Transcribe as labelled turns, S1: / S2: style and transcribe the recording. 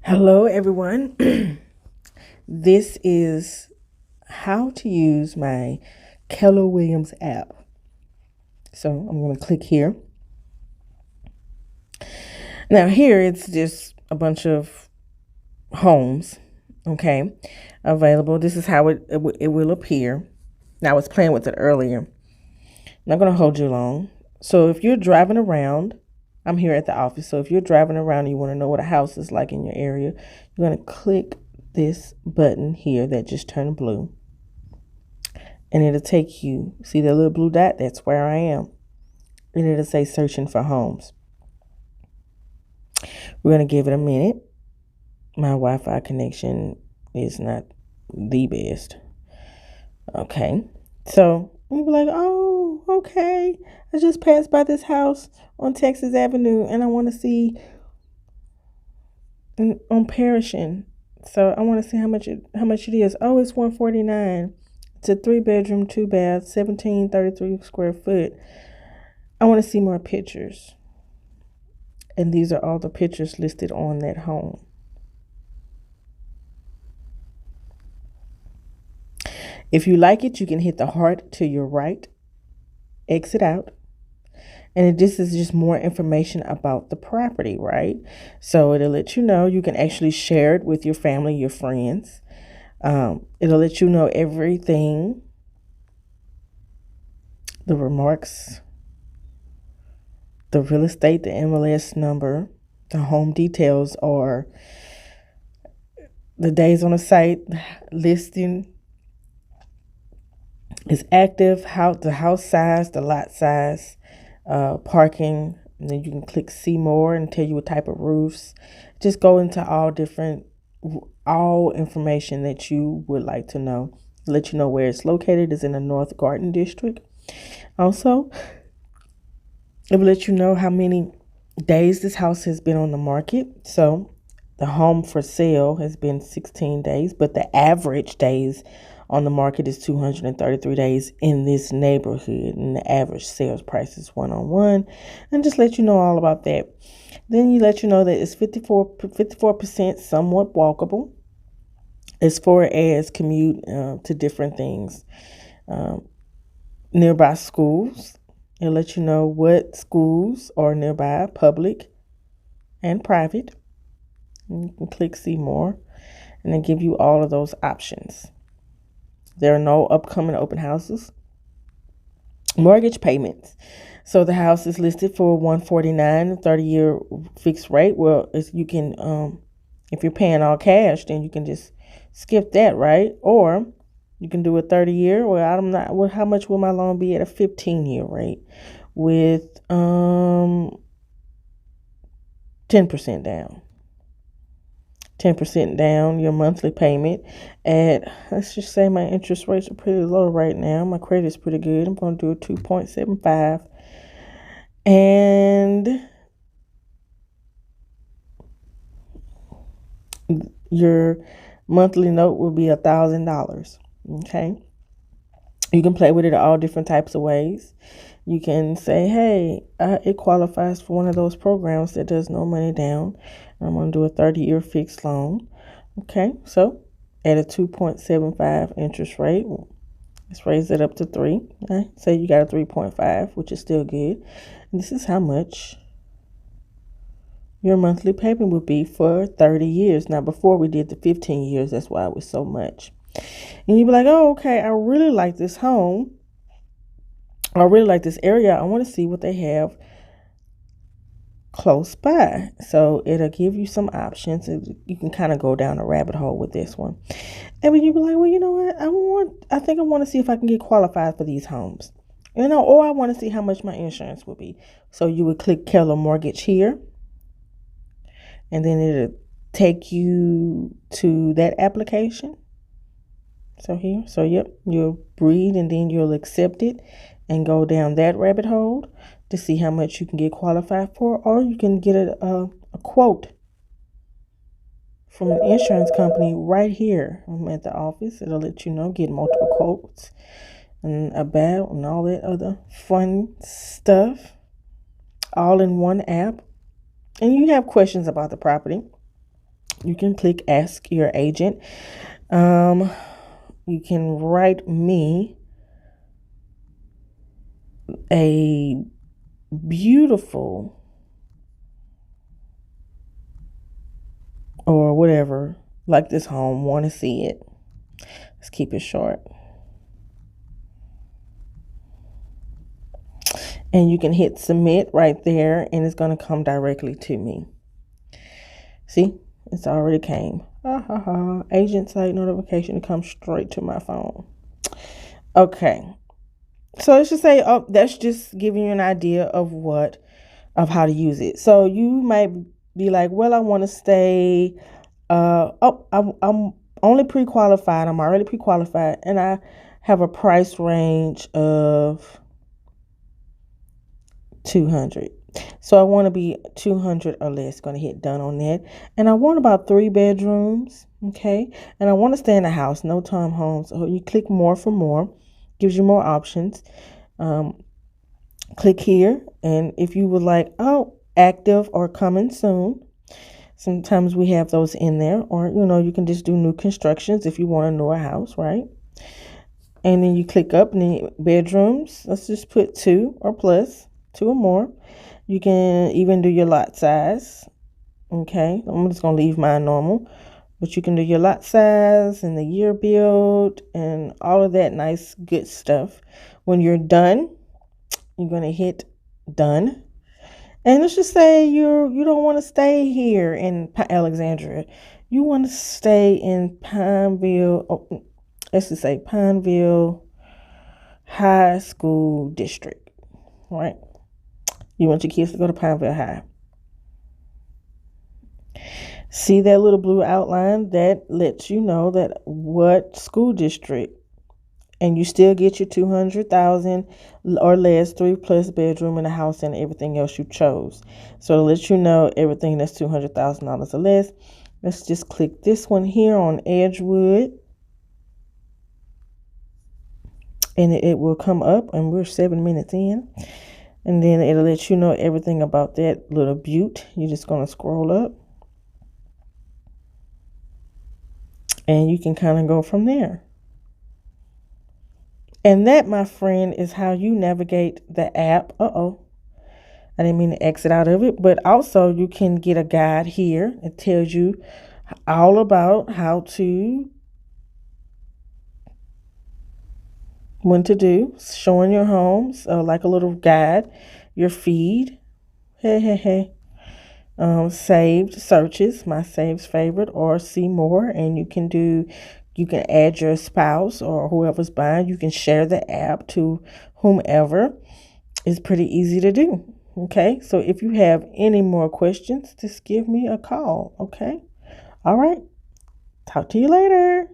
S1: Hello, everyone. This is how to use my Keller Williams app. So I'm going to click here. Now, here it's just a bunch of homes, okay, available. This is how it will appear. Now, I was playing with it earlier. Not going to hold you long. So if you're driving around, I'm here at the office. So if you're driving around and you want to know what a house is like in your area, you're going to click this button here that just turned blue. And it'll take you, see the little blue dot? That's where I am. And it'll say searching for homes. We're going to give it a minute. My Wi-Fi connection is not the best. Okay. So you'll be like, oh, okay. I just passed by this house on Texas Avenue and I want to see on Perishing. So I want to see how much it is. Oh, it's $149. It's a 3-bedroom, 2-bath, 1733 square foot. I want to see more pictures. And these are all the pictures listed on that home. If you like it, you can hit the heart to your right, exit out. And this is just more information about the property, right? So it'll let you know. You can actually share it with your family, your friends. It'll let you know everything, the remarks, the real estate, the MLS number, the home details, or the days on the site, listing is active, how the house size, the lot size, parking, and then you can click see more and tell you what type of roofs. Just go into all information that you would like to know. Let you know where it's located. It's in the North Garden District. Also, it will let you know how many days this house has been on the market. So the home for sale has been 16 days, but the average days on the market is 233 days in this neighborhood, and the average sales price is 101. And just let you know all about that. Then you let you know that it's 54% somewhat walkable as far as commute to different things. Nearby schools. It'll let you know what schools are nearby, public and private. And you can click see more, and then give you all of those options. There are no upcoming open houses. Mortgage payments. So the house is listed for $149, 30-year fixed rate. Well, you can, if you're paying all cash, then you can just skip that, right? Or you can do a 30-year. Well, I'm not. Well, how much will my loan be at a 15-year rate with 10% down? 10% down your monthly payment at, let's just say my interest rates are pretty low right now. My credit's pretty good. I'm going to do a 2.75. And your monthly note will be $1,000. Okay. You can play with it all different types of ways. You can say, hey, it qualifies for one of those programs that does no money down. I'm going to do a 30-year fixed loan. Okay, so at a 2.75 interest rate, let's raise it up to 3. Right? Say you got a 3.5, which is still good. And this is how much your monthly payment would be for 30 years. Now, before we did the 15 years, that's why it was so much. And you'd be like, oh, okay, I really like this home. I really like this area. I want to see what they have close by. So it'll give you some options. You can kind of go down a rabbit hole with this one. And when you be like, well, you know what? I think I want to see if I can get qualified for these homes. Or I want to see how much my insurance will be. So you would click Keller Mortgage here. And then it'll take you to that application. So here. So yep, you'll read and then you'll accept it and go down that rabbit hole to see how much you can get qualified for, or you can get a quote from an insurance company right here. I'm at the office. It'll let you know, get multiple quotes and about and all that other fun stuff all in one app. And you have questions about the property, you can click ask your agent. You can write me a beautiful or whatever, like this home, want to see it. Let's keep it short. And you can hit submit right there, and it's going to come directly to me. See, it's already came. Agent site notification comes straight to my phone. Okay. So let's just say, that's just giving you an idea of how to use it. So you might be like, well, I want to stay. I'm only pre-qualified. I'm already pre-qualified, and I have a price range of 200. So I want to be 200 or less. Going to hit done on that. And I want about 3 bedrooms. Okay. And I want to stay in a house, no townhomes. So you click more for more, gives you more options. Click here. And if you would like, active or coming soon, sometimes we have those in there. Or, you can just do new constructions if you want a newer house, right? And then you click up and then bedrooms. Let's just put 2 or plus, 2 or more. You can even do your lot size. Okay, I'm just going to leave mine normal. But you can do your lot size and the year build and all of that nice, good stuff. When you're done, you're going to hit done. And let's just say you don't want to stay here in Alexandria. You want to stay in Pineville. Let's just say Pineville High School District, right? You want your kids to go to Pineville High. See that little blue outline? That lets you know that what school district. And you still get your 200,000 or less, 3+ bedroom in a house and everything else you chose. So to let you know everything that's $200,000 or less, let's just click this one here on Edgewood. And it will come up, and we're 7 minutes in. And then it'll let you know everything about that little butte. You're just going to scroll up. And you can kind of go from there. And that, my friend, is how you navigate the app. I didn't mean to exit out of it. But also you can get a guide here. It tells you all about when to do, showing your homes, like a little guide, your feed. Hey. Saved searches, my saves favorite, or see more. And you can add your spouse or whoever's buying. You can share the app to whomever. It's pretty easy to do. Okay. So if you have any more questions, just give me a call. Okay. All right. Talk to you later.